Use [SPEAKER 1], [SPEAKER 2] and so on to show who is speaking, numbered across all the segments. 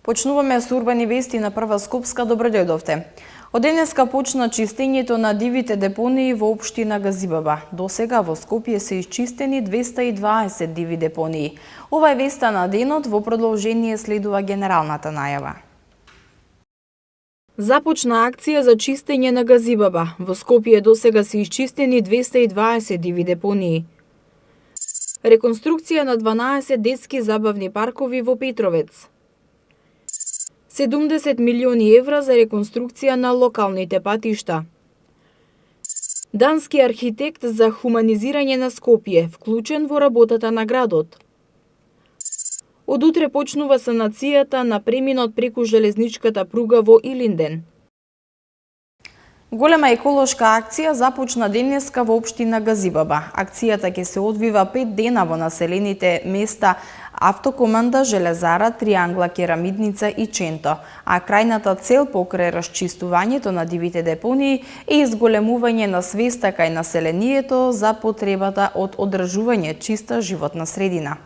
[SPEAKER 1] Почнуваме со урбани вести на Прва Скопска. Добро дојдовте. Од денеска почна чистењето на дивите депонии во општина Газибаба. До сега во Скопје се исчистени 220 диви депонии. Ова е веста на денот, во продолжение следува генералната најава. Започна акција за чистење на Газибаба. Во Скопје до сега се исчистени 220 диви депонии. Реконструкција на 12 детски забавни паркови во Петровец. 70 милиони евра за реконструкција на локалните патишта. Дански архитект за хуманизирање на Скопје, вклучен во работата на градот. Од утре почнува санацијата на преминот преку железничката пруга во Илинден. Голема еколошка акција започна денеска во општина Газибаба. Акцијата ќе се одвива 5 дена во населените места Автокоманда, Железара, Триангла, Керамидница и Ченто, а крајната цел покрај расчистувањето на дивите депонии е изголемување на свеста кај населението за потребата од одржување чиста животна средина.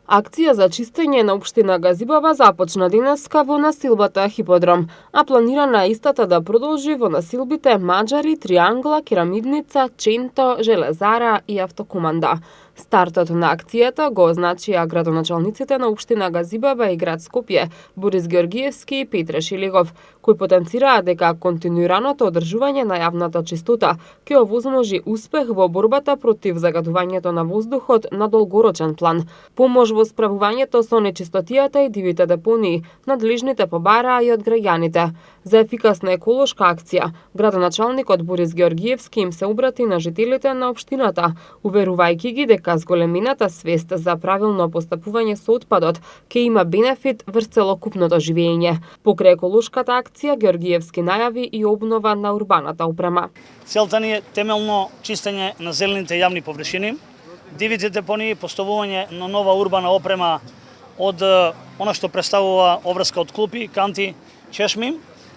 [SPEAKER 2] Акција за чистење на општина Газибаба започна денеска во насилбата Хиподром, а планирана истата да продолжи во насилбите Маџари, Триангла, Керамидница, Ченто, Железара и Автокоманда. Стартот на акцијата го означија градоначалниците на општина Газибаба и град Скопје, Борис Георгиевски и Петре Шилегов, кои потенцираа дека континуираното одржување на јавната чистота ќе овозможи успех во борбата против загадувањето на воздухот на долгорочен план. Помош во справувањето со нечистотијата и дивите депонии надлежните побараа и од граѓаните. За ефикасна еколошка акција, градоначалникот Борис Георгиевски им се обрати на жителите на општината, уверувајќи ги дека зголемината свест за правилно постапување со отпадот ќе има бенефит врз целокупното живење. Покрај еколошката акција, Георгиевски најави и обнова на урбаната опрема.
[SPEAKER 3] Целта ни е темелно чистење на зелените јавни површини, дивите депонии, поставување на нова урбана опрема од она што представува обврска од клупи, канти, чешми,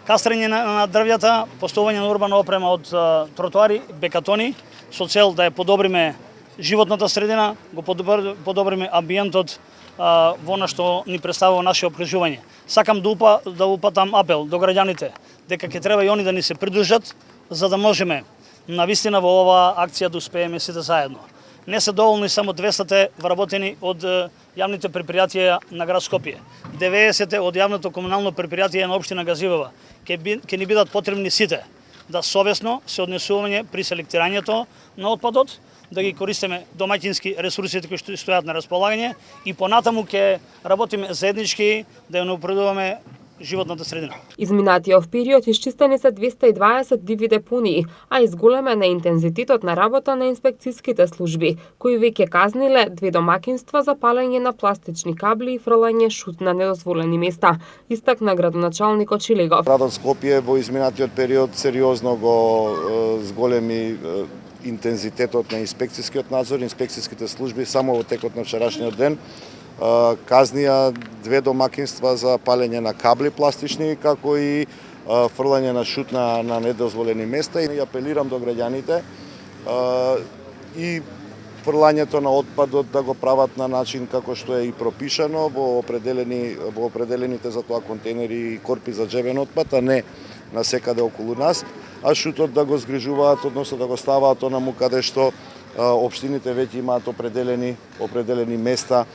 [SPEAKER 3] кастрење на дрвјата, поставување на урбана опрема од тротоари, бекатони, со цел да ја подобриме животната средина, го подобриме амбиентот во она што ни представува наше обкружување. Сакам да упатам апел до граѓаните дека ќе треба и они да ни се придружат за да можеме навистина во оваа акција да успееме сите заедно. Не се доволни само 200 вработени од јавните предпријатија на град Скопје. 90 од јавното комунално предпријатие на општина Газибаба. Ќе ни бидат потребни сите да совесно се однесуваме при селектирањето на отпадот, да ги користиме домаќински ресурсите кои што стојат на располагање и понатаму ќе работиме заеднички да ја напредуваме животната средина.
[SPEAKER 2] Изминатиот период исчистени се 220 диви депонии, а изголемен е интензитетот на работа на инспекцијските служби, кои веќе казниле 2 домакинства за палење на пластични кабли и фрлање шут на недозволени места, истакна градоначалникот Шилегов.
[SPEAKER 4] Градот Скопје во изминатиот период сериозно го зголеми интензитетот на инспекцијскиот надзор, инспекцијските служби само во текот на вчерашниот ден казнија 2 домакинства за палење на кабли пластични, како и фрлање на шут на недозволени места. И апелирам до граѓаните и фрлањето на отпадот да го прават на начин како што е и пропишано во определените за тоа контейнери и корпи за џебен отпад, а не на секаде околу нас, а шутот да го згрижуваат, односно да го ставаат онаму каде што општините веќе имаат определени места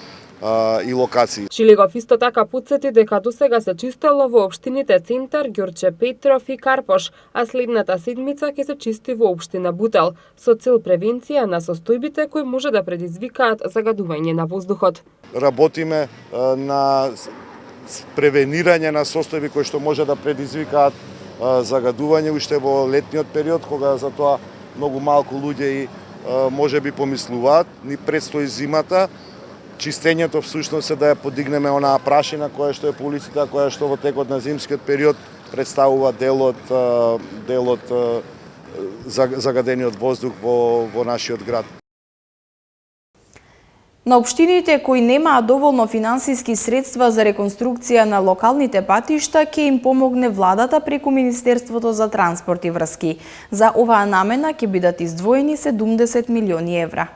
[SPEAKER 4] и локации.
[SPEAKER 2] Шилегов исто така потсети дека досега се чистело во општините Центар, Ѓурче Петров и Карпош, а следната седмица ќе се чисти во општина Бутел, со цел превенција на состојбите кои може да предизвикаат загадување на воздухот.
[SPEAKER 4] Работиме на превенирање на состојби кои што може да предизвикаат загадување уште во летниот период, кога за тоа многу малку луѓе и може би помислуваат. Ни предстои зимата. Чистењето всушност е да ја подигнеме онаа прашина која што е по улиците, која што во текот на зимскиот период представува дел од загадениот воздух во нашиот град.
[SPEAKER 1] На општините кои немаат доволно финансиски средства за реконструкција на локалните патишта ќе им помогне владата преку Министерството за транспорт и врски. За оваа намена ќе бидат издвоени 70 милиони евра.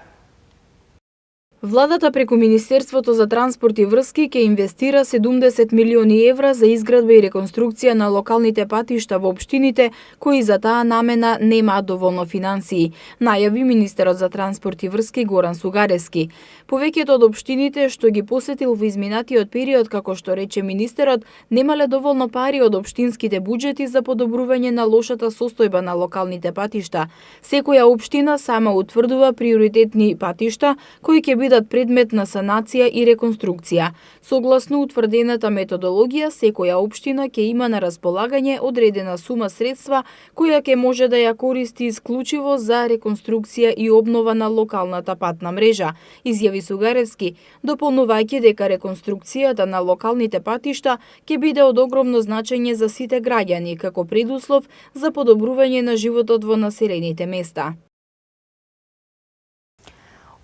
[SPEAKER 1] Владата преку Министерството за транспорт и врски ќе инвестира 70 милиони евра за изградба и реконструкција на локалните патишта во општините кои за таа намена немаат доволно финансии, најави министерот за транспорт и врски Горан Сугаревски. Повеќето од општините што ги посетил во изминатиот период, како што рече министерот, немале доволно пари од општинските буџети за подобрување на лошата состојба на локалните патишта. Секоја општина сама утврдува приоритетни патишта кои ќе бидат предмет на санација и реконструкција. Согласно утврдената методологија, секоја општина ќе има на располагање одредена сума средства која ќе може да ја користи исклучиво за реконструкција и обнова на локалната патна мрежа, изјави Сугаревски, дополнувајќи дека реконструкцијата на локалните патишта ќе биде од огромно значење за сите граѓани како предуслов за подобрување на животот во населените места.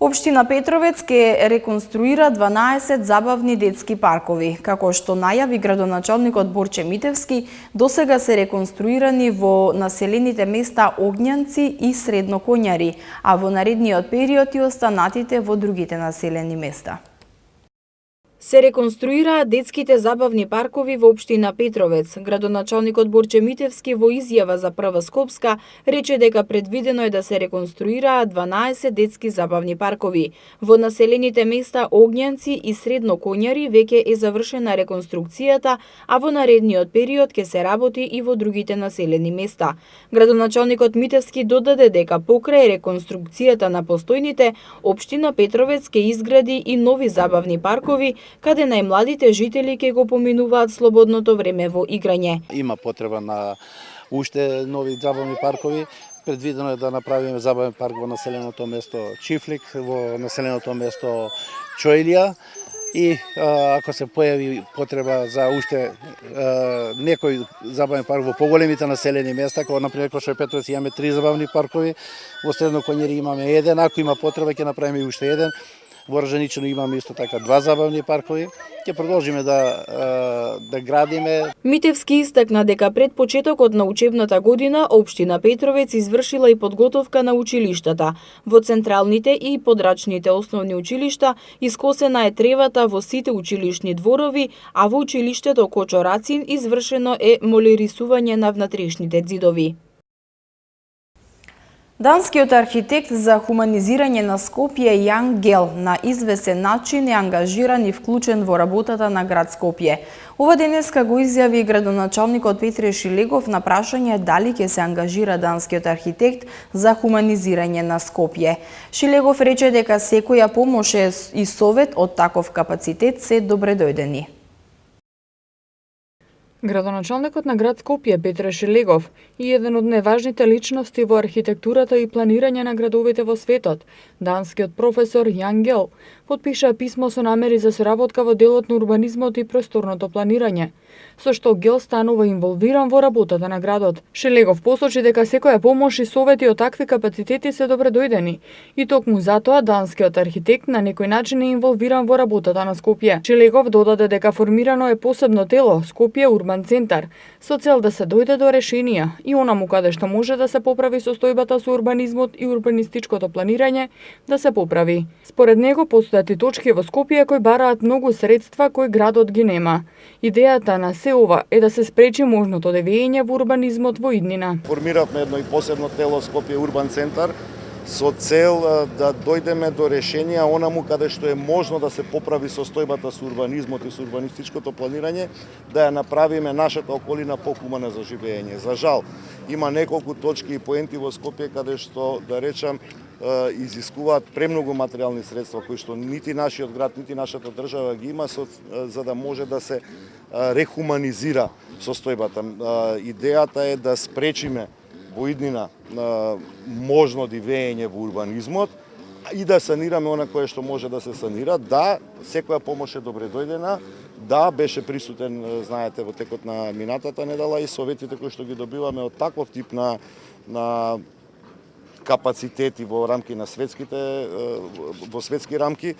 [SPEAKER 1] Општина Петровец ќе реконструира 12 забавни детски паркови. Како што најави градоначалникот Борче Митевски, досега се реконструирани во населените места Огњанци и Средно Коњари, а во наредниот период и останатите во другите населени места. Се реконструираат детските забавни паркови во општина Петровец. Градоначалникот Борче Митевски во изјава за Прва Скопска рече дека предвидено е да се реконструираат 12 детски забавни паркови. Во населените места Огњанци и Средно Коњари веќе е завршена реконструкцијата, а во наредниот период ќе се работи и во другите населени места. Градоначалникот Митевски додаде дека покрај реконструкцијата на постојните, општина Петровец ќе изгради и нови забавни паркови каде најмладите жители ќе го поминуваат слободното време во играње.
[SPEAKER 5] Има потреба на уште нови забавни паркови. Предвидено е да направиме забавен парк во населеното место Чифлик, во населеното место Чоилија и ако се појави потреба за уште некој забавен парк во поголемите населени места, како например во Петровец имаме 3 забавни паркови, во Средно Коњари имаме 1, ако има потреба ќе направиме уште 1. Во Ржаничино имаме исто така 2 забавни паркови. Ќе продолжиме да градиме.
[SPEAKER 1] Митевски истакна дека пред почетокот на учебната година општина Петровец извршила и подготовка на училиштата. Во централните и подрачните основни училишта искосена е тревата во сите училишни дворови, а во училиштето Кочо Рацин извршено е молирисување на внатрешните ѕидови. Данскиот архитект за хуманизирање на Скопје Јан Гел на извесен начин е ангажиран и вклучен во работата на град Скопје. Ова денеска го изјави градоначалникот Петре Шилегов на прашање дали ќе се ангажира данскиот архитект за хуманизирање на Скопје. Шилегов рече дека секоја помош и совет од таков капацитет се добредојдени.
[SPEAKER 6] Градоначалникот на град Скопје Петре Шилегов и еден од најважните личности во архитектурата и планирање на градовите во светот, данскиот професор Јан Гел, потпиша писмо со намери за соработка во делот на урбанизмот и просторното планирање, со што Гел станува инволвиран во работата на градот. Шилегов посочи дека секоја помош и совети од такви капацитети се добредојдени и токму затоа данскиот архитект на некој начин е инволвиран во работата на Скопје. Шилегов додаде дека формирано е посебно тело Скопје Урбан центар со цел да се дојде до решенија и онаму каде што може да се поправи состојбата со урбанизмот и урбанистичкото планирање да се поправи. Според него постојат и точки во Скопје кои бараат многу средства кои градот ги нема. Идејата на се ова е да се спречи можното девење во урбанизмот во иднина.
[SPEAKER 4] Формиравме едно и посебно тело Скопје Урбан центар со цел да дојдеме до решенија онаму каде што е можно да се поправи состојбата со урбанизмот и со урбанистичкото планирање, да ја направиме нашата околина похумана за живење. За жал, има неколку точки и поенти во Скопје каде што, да речам, изискуваат премногу материјални средства кои што нити нашиот град, нити нашата држава ги има за да може да се рехуманизира состојбата. Идејата е да спречиме во иднина можно дивење во урбанизмот и да санираме она кое што може да се санира. Да, секоја помош е добре дојдена. Да, беше присутен, знаете, во текот на минатата недела и советите кои што ги добиваме од таков тип на капацитети во рамки на во светски рамки,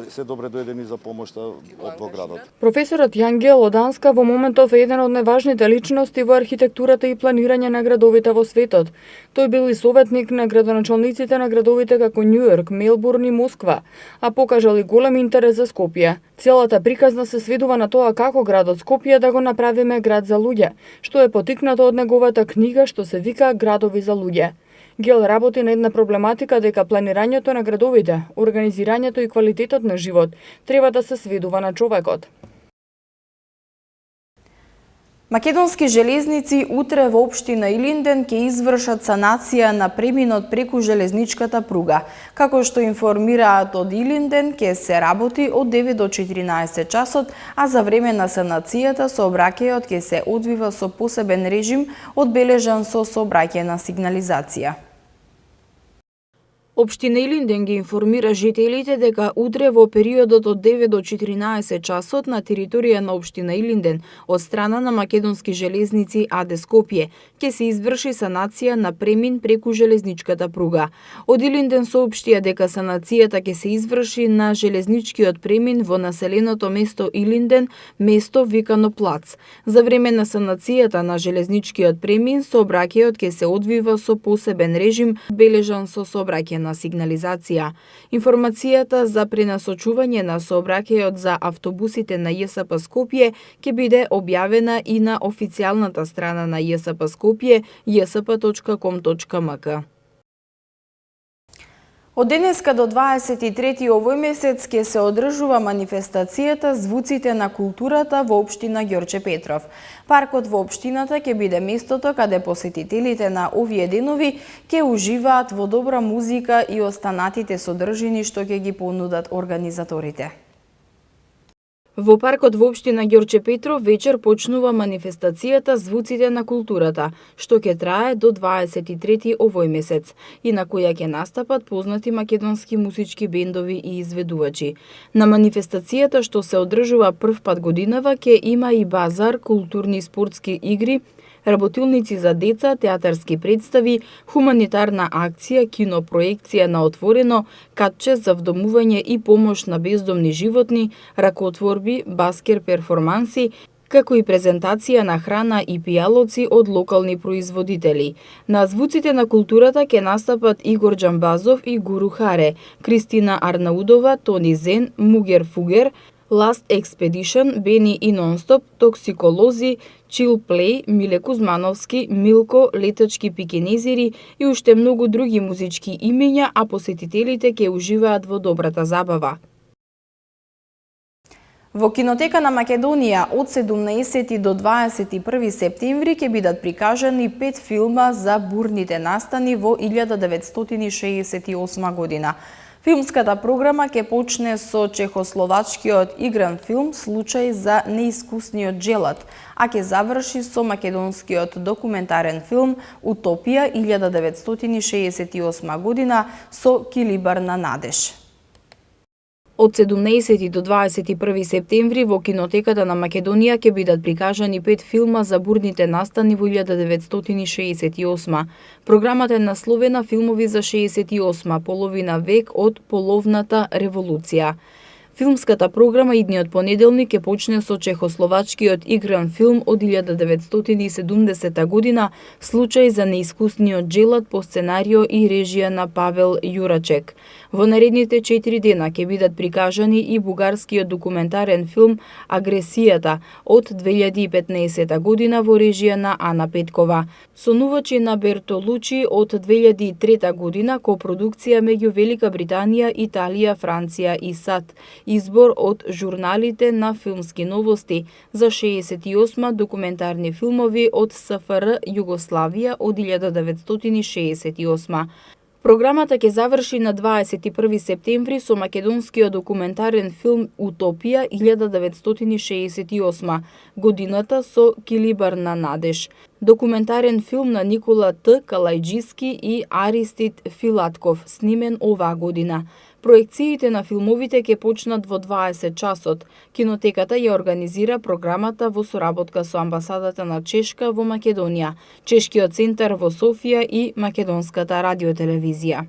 [SPEAKER 4] се добре дојдени за помошта во градот.
[SPEAKER 6] Професорот Јангел од Данска во моментов е еден од најважните личности во архитектурата и планирање на градовите во светот. Тој бил и советник на градоначалниците на градовите како Њујорк, Мелбурн и Москва, а покажал и голем интерес за Скопје. Целата приказна се сведува на тоа како градот Скопје да го направиме град за луѓе, што е потикнато од неговата книга што се вика Градови за луѓе. Гел работи на една проблематика дека планирањето на градовите, организирањето и квалитетот на живот треба да се сведува на човекот.
[SPEAKER 1] Македонски железници утре во општина Илинден ќе извршат санација на преминот преку железничката пруга. Како што информираат од Илинден, ќе се работи од 9 до 14 часот, а за време на санацијата сообраќајот ќе се одвива со посебен режим, одбележан со сообраќајна сигнализација. Општина Илинден ги информира жителите дека утре во периодот од 9 до 14 часот на територија на општина Илинден од страна на Македонски железници АД Скопје ќе се изврши санација на премин преку железничката пруга. Од Илинден соопштија дека санацијата ќе се изврши на железничкиот премин во населеното место Илинден, место викано Плац. За време на санацијата на железничкиот премин сообраќајот ќе се одвива со посебен режим, бележан со сообраќајна сигнализација. Информацијата за пренасочување на сообраќајот за автобусите на ЈСП Скопје ќе биде објавена и на официјалната страна на ЈСП Скопје jsp.com.mk. Од денеска до 23 овој месец ќе се одржува манифестацијата Звуците на културата во општина Ѓорче Петров. Паркот во општината ќе биде местото каде посетителите на овие денови ќе уживаат во добра музика и останатите содржини што ќе ги понудат организаторите. Во паркот во општина Ѓорче Петров вечер почнува манифестацијата Звуците на културата, што ќе трае до 23 овој месец и на која ќе настапат познати македонски музички бендови и изведувачи. На манифестацијата што се одржува прв пат годинава ќе има и базар, културни и спортски игри, работилници за деца, театарски представи, хуманитарна акција, кинопроекција на отворено, катче за вдомување и помош на бездомни животни, ракотворби, баскер перформанси, како и презентација на храна и пијалоци од локални производители. На Звуците на културата ќе настапат Игор Џамбазов и Гуру Харе, Кристина Арнаудова, Тони Зен, Мугер Фугер, Last Expedition, Бени и Нонстоп, Токсиколози, Chill Play, Миле Кузмановски, Милко, Летачки пикенезери и уште многу други музички имења, а посетителите ќе уживаат во добрата забава. Во Кинотека на Македонија од 17 до 21 септември ќе бидат прикажани 5 филма за бурните настани во 1968 година. Филмската програма ќе почне со чехословачкиот игран филм Случај за неискусниот джелат, а ќе заврши со македонскиот документарен филм Утопија 1968 година со Килибар на надеж. Од 17 до 21 септември во Кинотеката на Македонија ќе бидат прикажани 5 филма за бурните настани во 1968. Програмата е насловена Филмови за 68, половина век од половната револуција. Филмската програма идниот понеделник ќе почне со чехословачкиот игран филм од 1970 година Случај за неискусниот джелат по сценарио и режија на Павел Јурачек. Во наредните 4 дена ќе бидат прикажани и бугарскиот документарен филм Агресијата од 2015 година во режија на Ана Петкова. Сонувачи на Бертолучи од 2003 година копродукција меѓу Велика Британија, Италија, Франција и САД. Избор од журналите на филмски новости за 68 документарни филмови од СФР Југославија од 1968. Програмата ќе заврши на 21 септември со македонскиот документарен филм Утопија 1968 годината со Килибар на надеж. Документарен филм на Никола Т. Калајџиски и Аристид Филатков, снимен оваа година. Проекциите на филмовите ќе почнат во 20 часот. Кинотеката ја организира програмата во соработка со амбасадата на Чешка во Македонија, Чешкиот центар во Софија и Македонската радиотелевизија.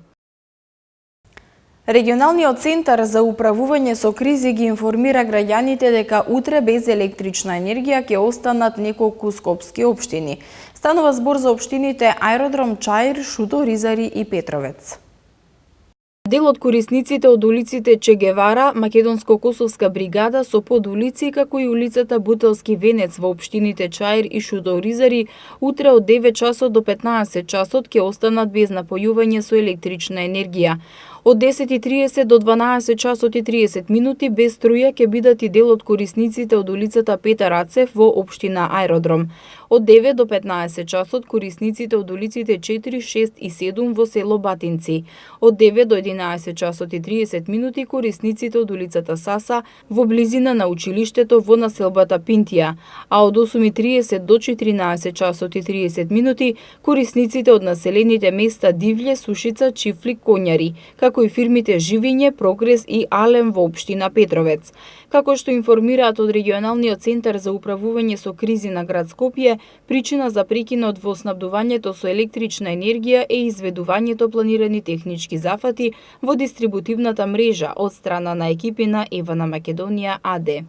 [SPEAKER 1] Регионалниот центар за управување со кризи ги информира граѓаните дека утре без електрична енергија ќе останат неколку скопски општини. Станува збор за општините Аеродром, Чаир, Шуто, Ризари и Петровец. Дел од корисниците од улиците Че Гевара, Македонско-Косовска бригада со подулици, како и улицата Бутелски венец во општините Чаир и Шуто, Ризари, утре од 9 часот до 15 часот ќе останат без напојување со електрична енергија. Од 10:30 до 12 часот и 30 минути без струја ќе бидат и дел од корисниците од улицата Петар Рацев во општина Аеродром. Од 9 до 15 часот корисниците од улиците 4, 6 и 7 во село Батинци. Од 9 до 11 часот и 30 минути корисниците од улицата Саса во близина на училиштето во населбата Пинтија, а од 8:30 до 14 часот и 30 минути корисниците од населените места Дивле, Сушица, Чифлик, Конјари, како и фирмите Живиње, Прогрес и Алем во општина Петровец. Како што информираат од Регионалниот центар за управување со кризи на град Скопје, причина за прекинот во снабдувањето со електрична енергија е изведувањето планирани технички зафати во дистрибутивната мрежа од страна на екипи на Евана Македонија АД.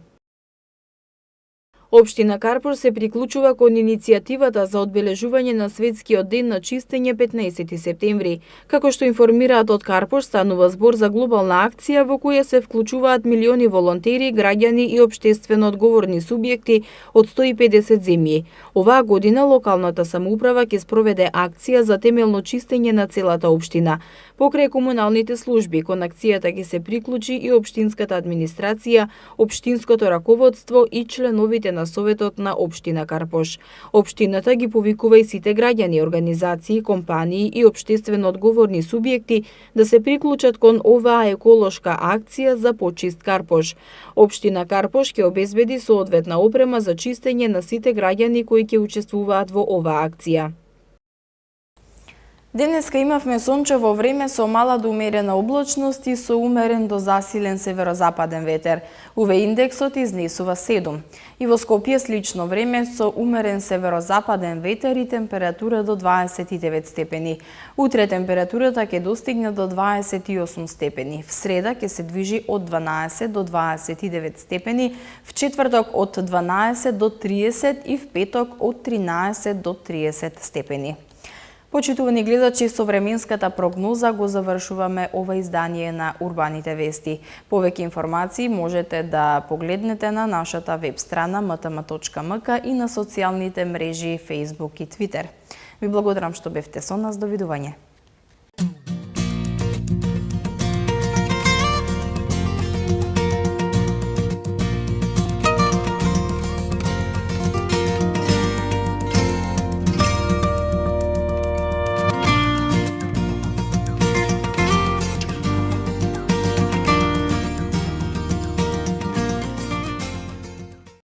[SPEAKER 1] Општина Карпош се приклучува кон иницијативата за одбележување на Светскиот ден на чистење 15 септември. Како што информираат од Карпош, станува збор за глобална акција во која се вклучуваат милиони волонтери, граѓани и општествено одговорни субјекти од 150 земји. Оваа година локалната самоуправа ќе спроведе акција за темелно чистење на целата општина. Покрај комуналните служби, кон акцијата ќе се приклучи и општинската администрација, општинското раководство и членовите на Советот на општина Карпош. Општината ги повикува и сите граѓани, организации, компании и општествено одговорни субјекти да се приклучат кон оваа еколошка акција за почист Карпош. Општина Карпош ќе обезбеди соодветна опрема за чистење на сите граѓани кои ќе учествуваат во оваа акција. Денеска имавме сончево време со мала до умерена облачност и со умерен до засилен северозападен ветер. УВ индексот изнесува 7. И во Скопје слично време со умерен северозападен ветер и температура до 29 степени. Утре температурата ќе достигне до 28 степени. В среда ќе се движи од 12 до 29 степени, в четврток од 12 до 30 и в петок од 13 до 30 степени. Почитувани гледачи, со временската прогноза го завршуваме ова издание на Урбаните вести. Повеќе информации можете да погледнете на нашата веб страна mtm.mk и на социјалните мрежи Facebook и Twitter. Ви благодарам што бевте со нас, довидување.